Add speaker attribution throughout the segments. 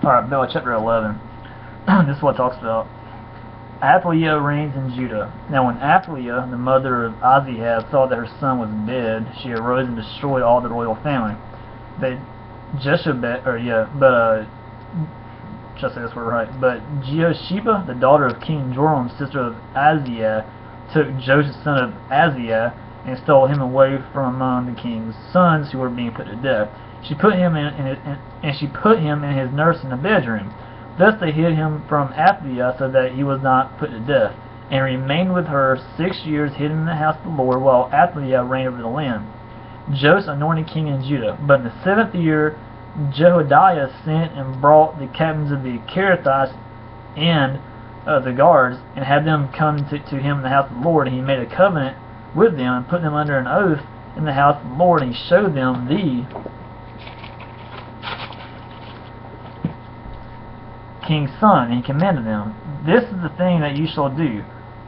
Speaker 1: Alright, Bella chapter 11. This is what it talks about. Athaliah reigns in Judah. Now when Athaliah, the mother of Athaliah, saw that her son was dead, she arose and destroyed all the royal family. But should I say this word right? But Jehosheba, the daughter of King Joram, sister of Ahaziah, took Joash, son of Ahaziah, and stole him away from among the king's sons who were being put to death. She put him in his nurse in the bedroom. Thus they hid him from Athaliah, so that he was not put to death, and remained with her 6 years hidden in the house of the Lord, while Athaliah reigned over the land. Joash anointed king in Judah. But in the 7th year Jehoiada sent and brought the captains of the Kerethites and of the guards, and had them come to him in the house of the Lord. And he made a covenant with them, and put them under an oath in the house of the Lord, and he showed them the king's son, and he commanded them, "This is the thing that you shall do.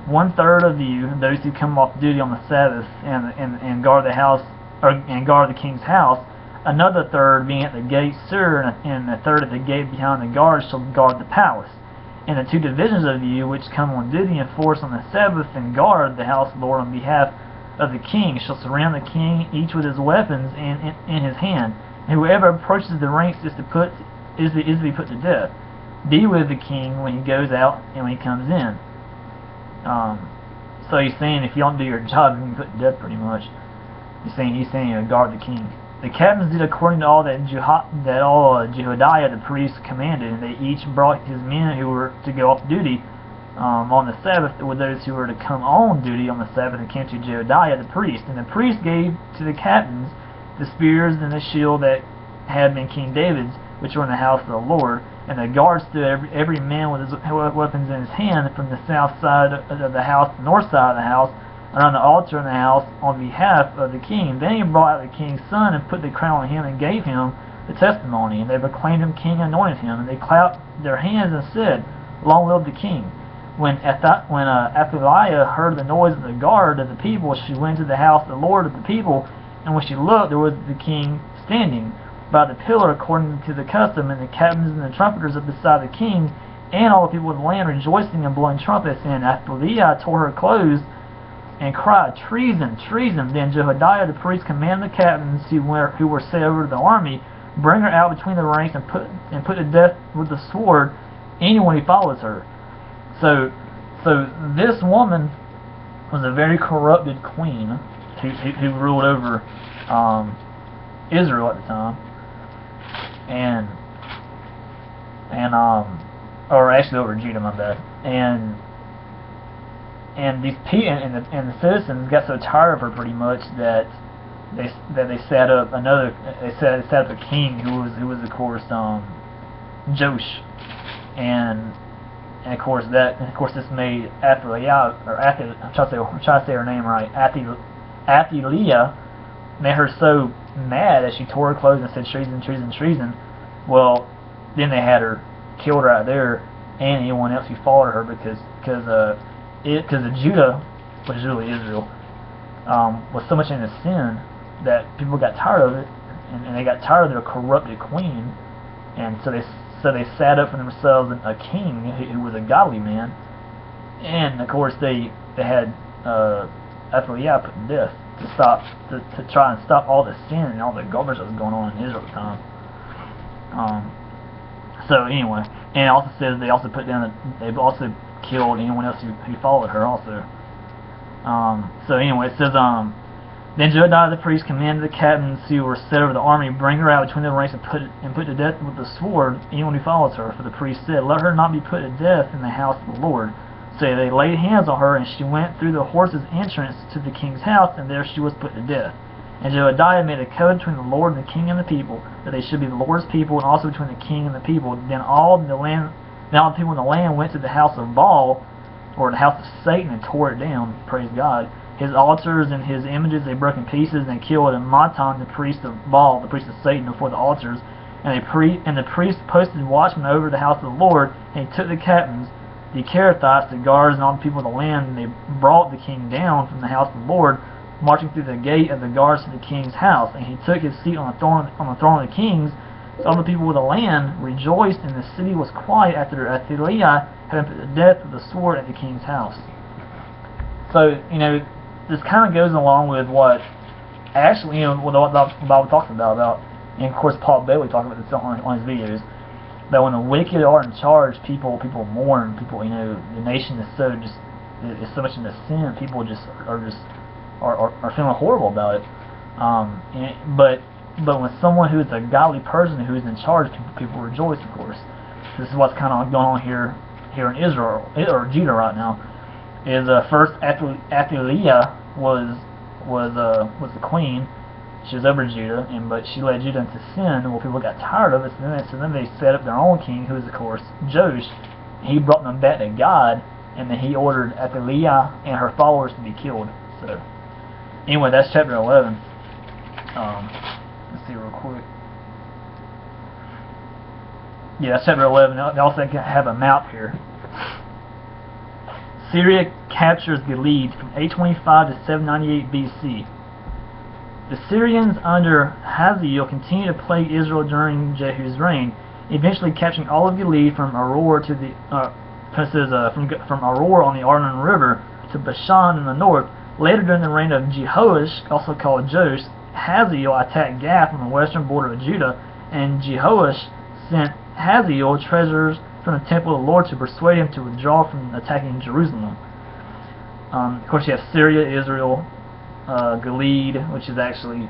Speaker 1: 1/3 of you, those who come off duty on the Sabbath and guard the house, and guard the king's house, another third being at the gate Sur, and a third at the gate behind the guards, shall guard the palace. And the 2 divisions of you which come on duty in force on the Sabbath and guard the house of the Lord on behalf of the king shall surround the king, each with his weapons in his hand. And whoever approaches the ranks is to be put to death. Be with the king when he goes out and when he comes in." So he's saying if you don't do your job, you can be put to death pretty much. He's saying guard the king. The captains did according to all that Jehoiada the priest commanded, and they each brought his men who were to go off duty on the Sabbath, with those who were to come on duty on the Sabbath, and came to Jehoiada the priest. And the priest gave to the captains the spears and the shield that had been King David's, which were in the house of the Lord. And the guards stood every man with his weapons in his hand, from the south side of the house to the north side of the house, around the altar in the house, on behalf of the king. Then he brought out the king's son, and put the crown on him, and gave him the testimony. And they proclaimed him king, and anointed him. And they clapped their hands and said, "Long live the king." When Athaliah heard the noise of the guard of the people, she went to the house of the Lord of the people, and when she looked, there was the king standing by the pillar according to the custom, and the captains and the trumpeters up beside the king, and all the people of the land rejoicing and blowing trumpets. And Athaliah tore her clothes and cried, "Treason, treason!" Then Jehoiada the priest commanded the captains who were set over the army, "Bring her out between the ranks, and put to death with the sword anyone who follows her." So this woman was a very corrupted queen who ruled over Israel at the time, or actually over Judah, my bad. And these people and the citizens got so tired of her pretty much that they set up a king who was of course Joash, and of course this made Athaliah, I'm trying to say her name right, Athaliah, made her so mad that she tore her clothes and said, "Treason, treason, treason." Well, then they had her killed right there, and anyone else who followed her, because of Judah, which is really Israel, was so much into sin that people got tired of it, and they got tired of their corrupted queen, and so they sat up for themselves a king who was a godly man, and of course they had Athaliah put to death to try and stop all the sin and all the garbage that was going on in Israel at the time. So anyway, and it also says they also also killed anyone else who followed her also. So anyway, it says, "Then Jehoiada the priest commanded the captains who were set over the army, Bring her out between the ranks, and put to death with the sword anyone who follows her. For the priest said, Let her not be put to death in the house of the Lord. So they laid hands on her, and she went through the horses' entrance to the king's house, and there she was put to death. And Jehoiada made a covenant between the Lord and the king and the people, that they should be the Lord's people, and also between the king and the people. Then all the people in the land went to the house of Baal, or the house of Satan, and tore it down. Praise God. His altars and his images they broke in pieces, and they killed Matan, the priest of Baal, the priest of Satan, before the altars. And the priest posted watchmen over the house of the Lord, and he took the captains, the Kerethites, the guards, and all the people of the land, and they brought the king down from the house of the Lord, marching through the gate of the guards to the king's house. And he took his seat on the throne of the kings, So all the people of the land rejoiced, and the city was quiet after Athaliah had been put to death with the sword at the king's house. So, this kind of goes along with what actually, what the Bible talks about, and of course Paul Bailey talks about this on his videos, that when the wicked are in charge, people mourn. The nation is so much into sin. People are feeling horrible about it. But when someone who is a godly person who is in charge, people rejoice. Of course, this is what's kind of going on here in Israel or Judah right now. Is first Athaliah was the queen. She was over Judah, but she led Judah into sin. Well, people got tired of it, so then they set up their own king, who is of course Joash. He brought them back to God, and then he ordered Athaliah and her followers to be killed. So anyway, that's chapter 11. Let's see real quick. Yeah, that's chapter 11. They also have a map here. Syria captures Gilead from 825 to 798 BC. The Syrians under Hazael continued to plague Israel during Jehu's reign, eventually capturing all of Gilead from Aroer to the from Aroer on the Arnon River to Bashan in the north. Later, during the reign of Joash, also called Joash, Hazael attacked Gath on the western border of Judah, and Joash sent Hazael treasures from the temple of the Lord to persuade him to withdraw from attacking Jerusalem. Of course, you have Syria, Israel, Gilead, which is actually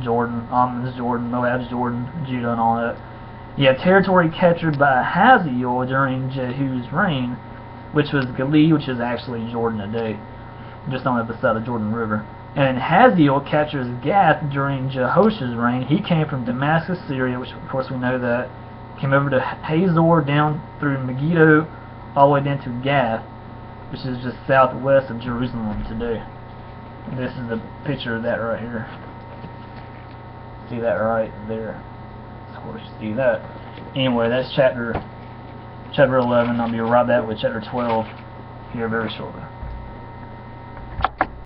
Speaker 1: Jordan, Ammon's Jordan, Moab's Jordan, Judah, and all that. You have territory captured by Hazael during Jehu's reign, which was Gilead, which is actually Jordan today, just on the other side of the Jordan River. And Hazael captures Gath during Jehosh's reign. He came from Damascus, Syria, which of course we know that. Came over to Hazor, down through Megiddo, all the way down to Gath, which is just southwest of Jerusalem today. And this is a picture of that right here. See that right there? Of course, you see that. Anyway, that's chapter 11. I'll be right back with chapter 12 here very shortly.